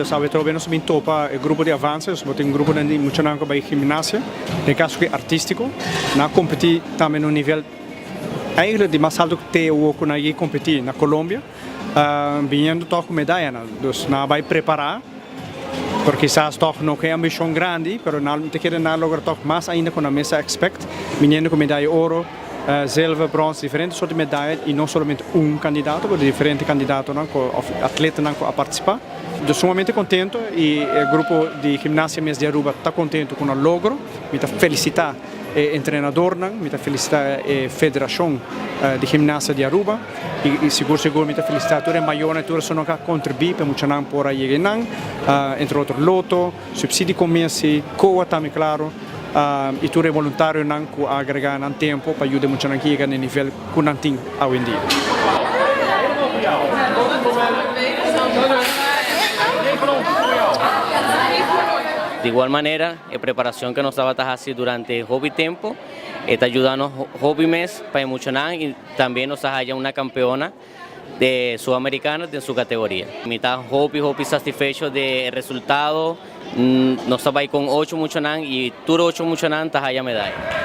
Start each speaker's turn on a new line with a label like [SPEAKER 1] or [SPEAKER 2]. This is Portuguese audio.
[SPEAKER 1] Sabe, menos me topa o grupo de avanços, tem um grupo de muito nanco para gimnasia, de caso que artístico, na competir também no nível eigenlijk de mais alto que te o que nós competir na Colômbia, vindo tocar medalha, dus na vai preparar, porque quizás tocar não é ambição grande, mas não te quer na lograr tocar mais ainda com a mesa expect, vindo com medalha ouro, silver, bronze, diferentes sortes de medalhas e não somente candidato, mas diferentes candidatos, atletas a participar. Estou sumamente contente e o grupo de gimnasia mês de Aruba está contente com o logro. Me felicitar o treinador, me felicitar a federação de gimnasia de Aruba e seguro me felicitar toda a maior toda a que contribui para muito não por aí entre outros loto, subsídio começo, coa também claro. E tudo é voluntário não agregar no tempo para ajudar muito aqui no nível que não tem hoje em dia.
[SPEAKER 2] De igual manera, la preparación que nos estaba haciendo durante el hobby tiempo está ayudando hobby mes para emocionar y también nos haya una campeona de sudamericana de su categoría. Mitad hobby satisfecho del resultado, nos estaba ahí con 8 muchonan y todo 8 muchonan está haya medalla.